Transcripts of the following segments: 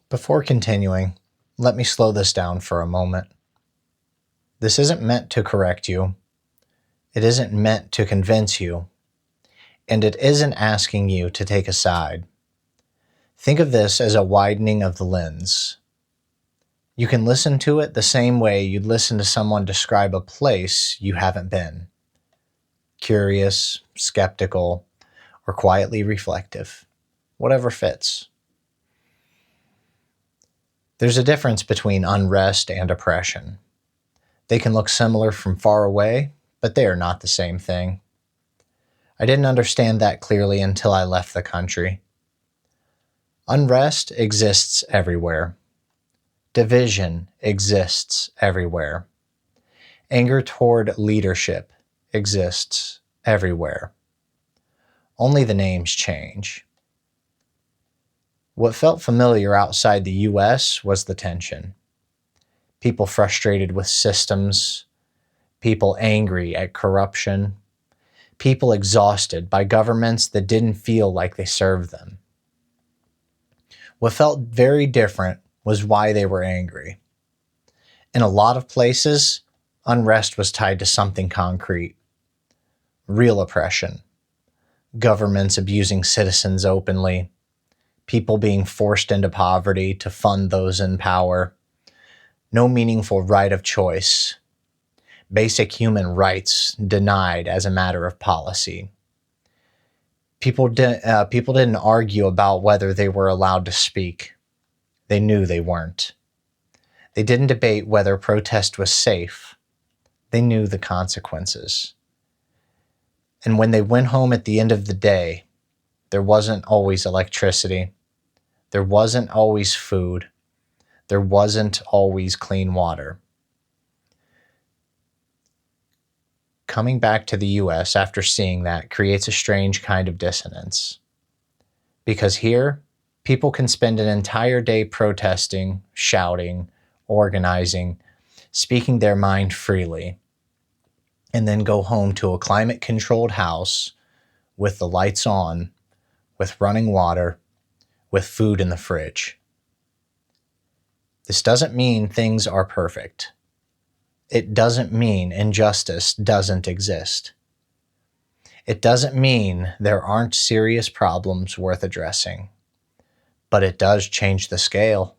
Before continuing, let me slow this down for a moment. This isn't meant to correct you. It isn't meant to convince you. And it isn't asking you to take a side. Think of this as a widening of the lens. You can listen to it the same way you'd listen to someone describe a place you haven't been. Curious, skeptical, or quietly reflective. Whatever fits. There's a difference between unrest and oppression. They can look similar from far away, but they are not the same thing. I didn't understand that clearly until I left the country. Unrest exists everywhere. Division exists everywhere. Anger toward leadership exists everywhere. Only the names change. What felt familiar outside the U.S. was the tension. People frustrated with systems, people angry at corruption, people exhausted by governments that didn't feel like they served them. What felt very different was why they were angry. In a lot of places, unrest was tied to something concrete. Real oppression, governments abusing citizens openly, people being forced into poverty to fund those in power, no meaningful right of choice, basic human rights denied as a matter of policy. People didn't argue about whether they were allowed to speak. They knew they weren't. They didn't debate whether protest was safe. They knew the consequences. And when they went home at the end of the day, there wasn't always electricity. There wasn't always food. There wasn't always clean water. Coming back to the U.S. after seeing that creates a strange kind of dissonance. Because here, people can spend an entire day protesting, shouting, organizing, speaking their mind freely, and then go home to a climate-controlled house with the lights on, with running water, with food in the fridge. This doesn't mean things are perfect. It doesn't mean injustice doesn't exist. It doesn't mean there aren't serious problems worth addressing. But it does change the scale.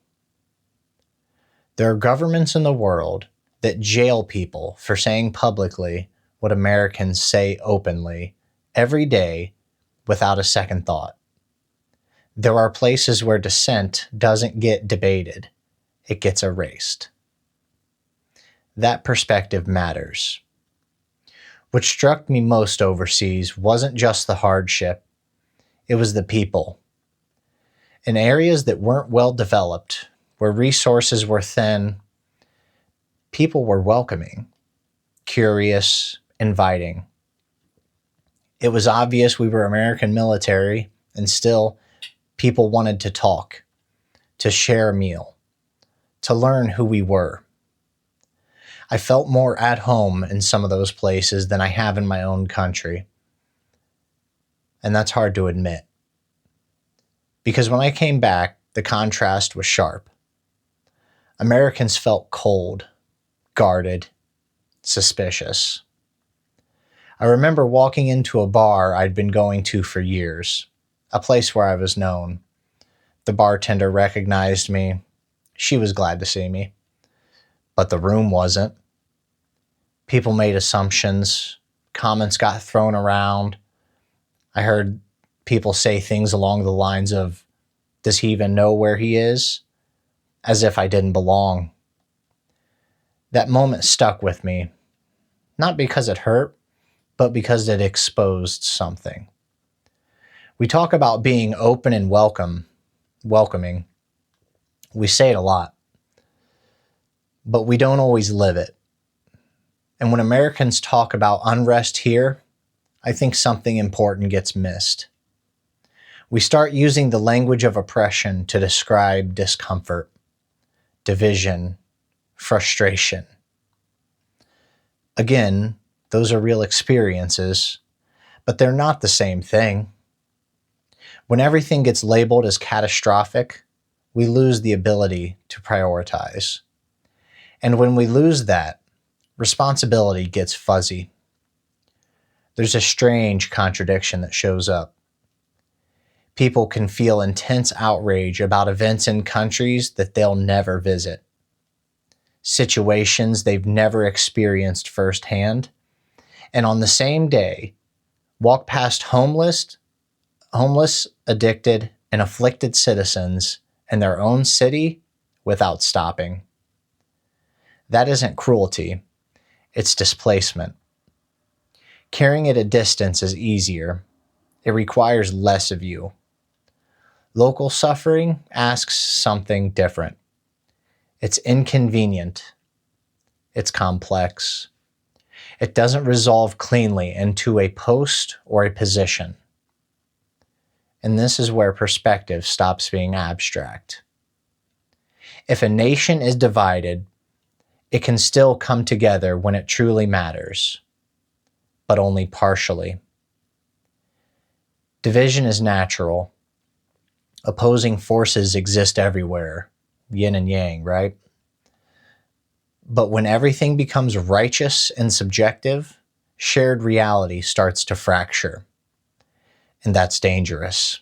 There are governments in the world that jail people for saying publicly what Americans say openly every day without a second thought. There are places where dissent doesn't get debated. It gets erased. That perspective matters. What struck me most overseas wasn't just the hardship. It was the people. In areas that weren't well developed, where resources were thin, people were welcoming, curious, inviting. It was obvious we were American military, and still, people wanted to talk, to share a meal, to learn who we were. I felt more at home in some of those places than I have in my own country. And that's hard to admit. Because when I came back, the contrast was sharp. Americans felt cold, guarded, suspicious. I remember walking into a bar I'd been going to for years, a place where I was known. The bartender recognized me. She was glad to see me. But the room wasn't. People made assumptions. Comments got thrown around. I heard people say things along the lines of, "Does he even know where he is?" As if I didn't belong. That moment stuck with me, not because it hurt, but because it exposed something. We talk about being open and welcoming. We say it a lot, but we don't always live it. And when Americans talk about unrest here, I think something important gets missed. We start using the language of oppression to describe discomfort, division, frustration. Again, those are real experiences, but they're not the same thing. When everything gets labeled as catastrophic, we lose the ability to prioritize. And when we lose that, responsibility gets fuzzy. There's a strange contradiction that shows up. People can feel intense outrage about events in countries that they'll never visit, situations they've never experienced firsthand, and on the same day, walk past homeless, addicted, and afflicted citizens in their own city without stopping. That isn't cruelty, it's displacement. Carrying at a distance is easier. It requires less of you. Local suffering asks something different. It's inconvenient. It's complex. It doesn't resolve cleanly into a post or a position. And this is where perspective stops being abstract. If a nation is divided, it can still come together when it truly matters, but only partially. Division is natural. Opposing forces exist everywhere, yin and yang, right? But when everything becomes righteous and subjective, shared reality starts to fracture. And that's dangerous.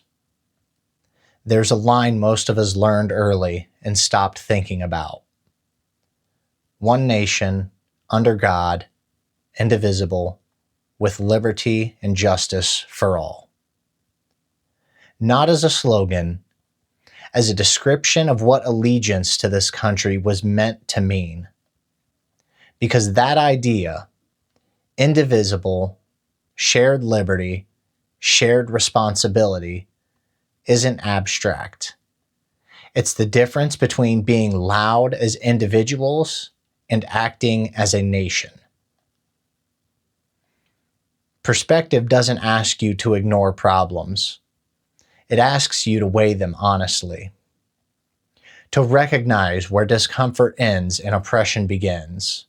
There's a line most of us learned early and stopped thinking about. One nation, under God, indivisible, with liberty and justice for all. Not as a slogan, as a description of what allegiance to this country was meant to mean. Because that idea, indivisible, shared liberty, shared responsibility, isn't abstract. It's the difference between being loud as individuals and acting as a nation. Perspective doesn't ask you to ignore problems. It asks you to weigh them honestly, to recognize where discomfort ends and oppression begins,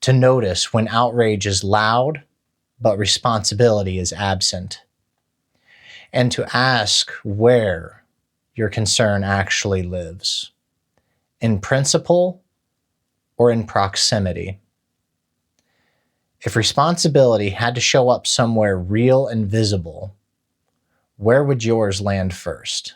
to notice when outrage is loud but responsibility is absent, and to ask where your concern actually lives, in principle or in proximity. If responsibility had to show up somewhere real and visible, where would yours land first?